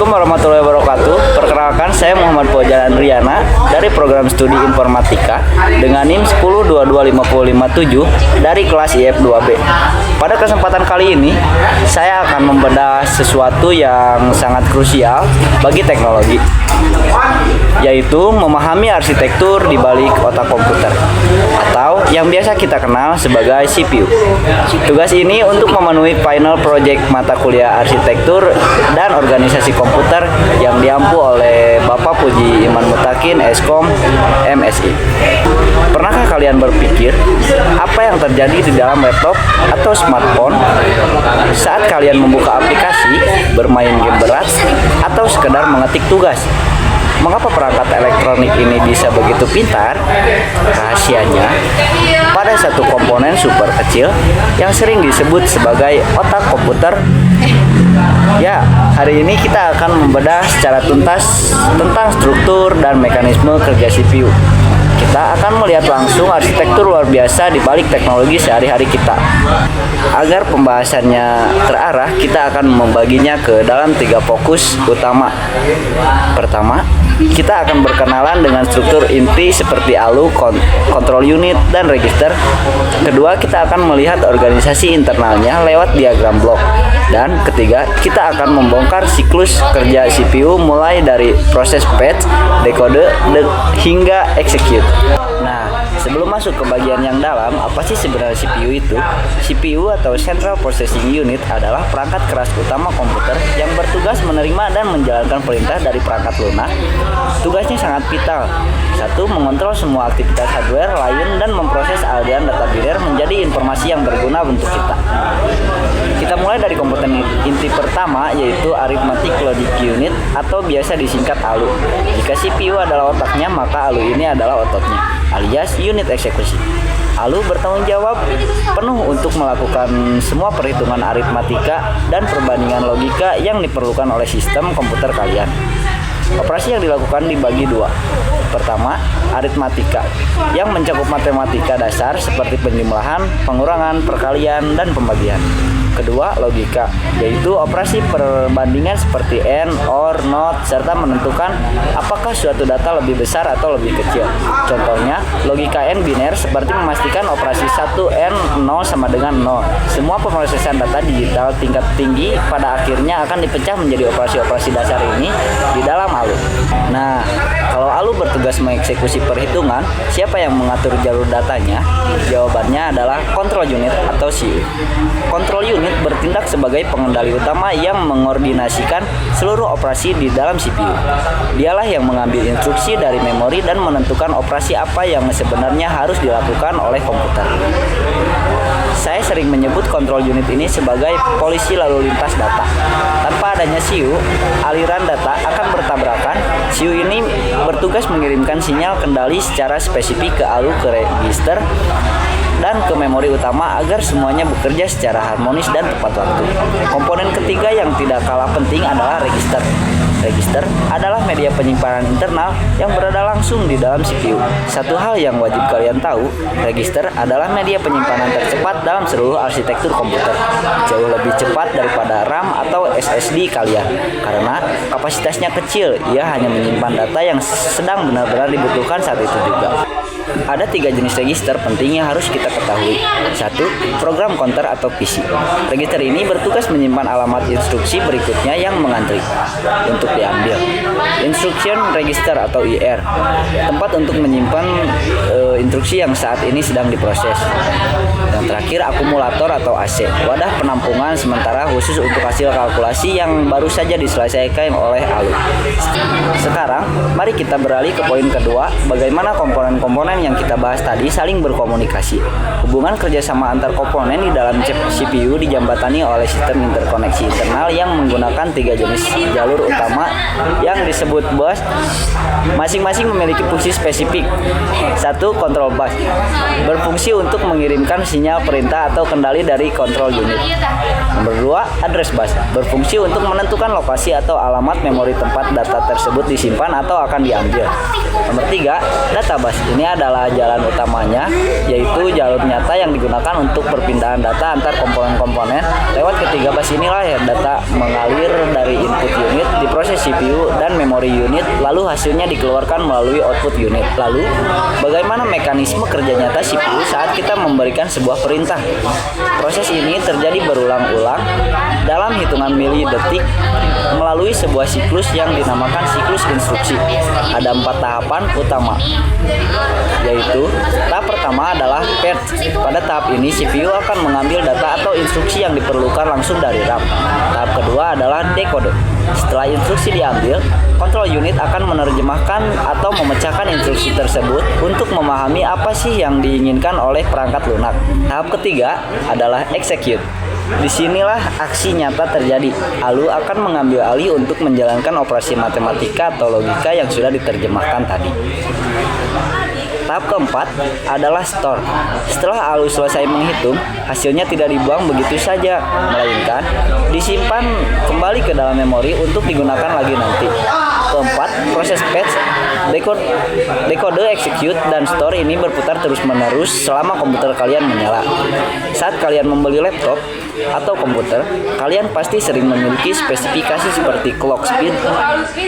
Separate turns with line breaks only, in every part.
Assalamualaikum warahmatullahi wabarakatuh. Perkenalkan, saya Muhammad Fauzan Andriana dari program studi informatika dengan NIM 1022557 dari kelas IF 2B. Pada kesempatan kali ini, saya akan membedah sesuatu yang sangat krusial bagi teknologi, yaitu memahami arsitektur di balik otak komputer atau yang biasa kita kenal sebagai CPU. Tugas ini untuk memenuhi final project mata kuliah arsitektur dan organisasi komputer yang diampu oleh Bapak Puji Iman Mutakin, Eskom, MSI. Pernahkah kalian berpikir apa yang terjadi di dalam laptop atau smartphone saat kalian membuka aplikasi, bermain game berat, atau sekedar mengetik tugas? Mengapa perangkat elektronik ini bisa begitu pintar? Rahasianya pada satu komponen super kecil yang sering disebut sebagai otak komputer. Ya, hari ini kita akan membedah secara tuntas tentang struktur dan mekanisme kerja CPU. Kita akan melihat langsung arsitektur luar biasa di balik teknologi sehari-hari kita. Agar pembahasannya terarah, kita akan membaginya ke dalam 3 fokus utama. Pertama, kita akan berkenalan dengan struktur inti seperti ALU, control unit, dan register. Kedua, kita akan melihat organisasi internalnya lewat diagram blok. Dan ketiga, kita akan membongkar siklus kerja CPU mulai dari proses fetch, dekode, hingga execute. Nah, sebelum masuk ke bagian yang dalam, apa sih sebenarnya CPU itu? CPU atau Central Processing Unit adalah perangkat keras utama komputer yang bertugas menerima dan menjalankan perintah dari perangkat lunak. Tugasnya sangat vital. 1. Mengontrol semua aktivitas hardware lain dan memproses aliran data biner menjadi informasi yang berguna untuk kita. Kita mulai dari komponen inti pertama, yaitu Arithmetic Logic Unit atau biasa disingkat ALU. Jika CPU adalah otaknya, maka ALU ini adalah ototnya, alias unit eksekusi. ALU bertanggung jawab penuh untuk melakukan semua perhitungan aritmatika dan perbandingan logika yang diperlukan oleh sistem komputer kalian. Operasi yang dilakukan dibagi 2. Pertama, aritmatika yang mencakup matematika dasar seperti penjumlahan, pengurangan, perkalian, dan pembagian. Kedua, logika, yaitu operasi perbandingan seperti AND, OR, NOT, serta menentukan apakah suatu data lebih besar atau lebih kecil. Contohnya, logika AND biner seperti memastikan operasi 1 AND 0 sama dengan 0. Semua pemrosesan data digital tingkat tinggi pada akhirnya akan dipecah menjadi operasi-operasi dasar ini di dalam ALU. Nah, kalau ALU bertugas mengeksekusi perhitungan, siapa yang mengatur jalur datanya? Jawabannya adalah control unit atau CPU. Control unit bertindak sebagai pengendali utama yang mengordinasikan seluruh operasi di dalam CPU. Dialah yang mengambil instruksi dari memori dan menentukan operasi apa yang sebenarnya harus dilakukan oleh komputer. Saya sering menyebut control unit ini sebagai polisi lalu lintas data. Tanpa adanya CPU, aliran data akan bertabrakan. CPU ini bertugas mengirimkan sinyal kendali secara spesifik ke ALU, ke register, dan ke memori utama agar semuanya bekerja secara harmonis dan tepat waktu. Komponen ketiga yang tidak kalah penting adalah register. Register adalah media penyimpanan internal yang berada langsung di dalam CPU. Satu hal yang wajib kalian tahu, register adalah media penyimpanan tercepat dalam seluruh arsitektur komputer. Jauh lebih cepat daripada RAM atau SSD kalian. Karena kapasitasnya kecil, ia hanya menyimpan data yang sedang benar-benar dibutuhkan saat itu juga. Ada 3 jenis register penting yang harus kita ketahui. 1. Program counter atau PC. Register ini bertugas menyimpan alamat instruksi berikutnya yang mengantri untuk diambil. Instruction register atau IR, tempat untuk menyimpan instruksi yang saat ini sedang diproses. Yang terakhir, akumulator atau AC, wadah penampungan sementara khusus untuk hasil kalkulasi yang baru saja diselesaikan oleh ALU. Sekarang, mari kita beralih ke poin kedua, bagaimana komponen-komponen yang kita bahas tadi saling berkomunikasi. Hubungan kerjasama antar komponen di dalam CPU dijembatani oleh sistem interkoneksi internal yang menggunakan 3 jenis jalur utama yang disebut bus. Masing-masing memiliki fungsi spesifik. 1. Control bus berfungsi untuk mengirimkan sinyal perintah atau kendali dari control unit. Nomor 2. Address bus berfungsi untuk menentukan lokasi atau alamat memori tempat data tersebut disimpan atau akan diambil. Nomor 3. Data bus. Ini adalah jalan utamanya, yaitu jalur nyata yang digunakan untuk perpindahan data antar komponen-komponen. Lewat ketiga bus inilah ya data mengalir dari input unit, diproses CPU dan memori unit, lalu hasilnya dikeluarkan melalui output unit. Lalu, bagaimana mekanisme kerja nyata CPU saat kita memberikan sebuah perintah? Proses ini terjadi berulang-ulang dalam hitungan milidetik melalui sebuah siklus yang dinamakan siklus instruksi. Ada 4 tahapan utama, yaitu tahap pertama adalah purge. Pada tahap ini CPU akan mengambil data atau instruksi yang diperlukan langsung dari RAM. Tahap kedua adalah decode. Setelah instruksi diambil, control unit akan menerjemahkan atau memecahkan instruksi tersebut untuk memahami apa sih yang diinginkan oleh perangkat lunak. Tahap ketiga adalah execute. Disinilah aksi nyata terjadi. ALU akan mengambil alih untuk menjalankan operasi matematika atau logika yang sudah diterjemahkan tadi. Tahap keempat adalah store. Setelah ALU selesai menghitung, hasilnya tidak dibuang begitu saja, melainkan disimpan kembali ke dalam memori untuk digunakan lagi nanti. Keempat, proses fetch, decode, execute, dan store ini berputar terus-menerus selama komputer kalian menyala. Saat kalian membeli laptop atau komputer, kalian pasti sering memiliki spesifikasi seperti clock speed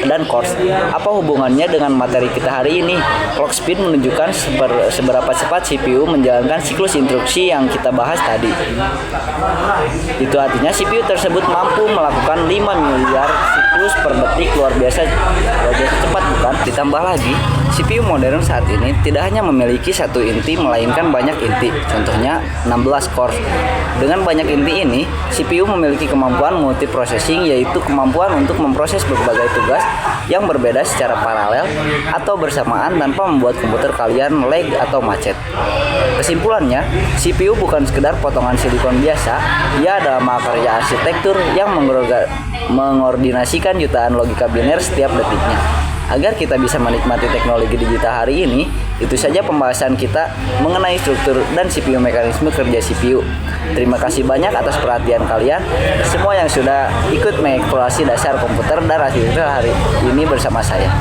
dan cores. Apa hubungannya dengan materi kita hari ini? Clock speed menunjukkan seberapa cepat CPU menjalankan siklus instruksi yang kita bahas tadi. Itu artinya CPU tersebut mampu melakukan 5 miliar siklus per detik. Luar biasa cepat, bukan? Ditambah lagi, CPU modern saat ini tidak hanya memiliki satu inti, melainkan banyak inti. Contohnya 16 core. Dengan banyak inti ini, CPU memiliki kemampuan multiprocessing, yaitu kemampuan untuk memproses berbagai tugas yang berbeda secara paralel atau bersamaan tanpa membuat komputer kalian lag atau macet. Kesimpulannya, CPU bukan sekedar potongan silikon biasa, ia adalah mahakarya arsitektur yang mengordinasikan jutaan logika biner setiap detiknya. Agar kita bisa menikmati teknologi digital hari ini, itu saja pembahasan kita mengenai struktur dan CPU mekanisme kerja CPU. Terima kasih banyak atas perhatian kalian semua yang sudah ikut mengeksplorasi dasar komputer dan arsitektur hari ini bersama saya.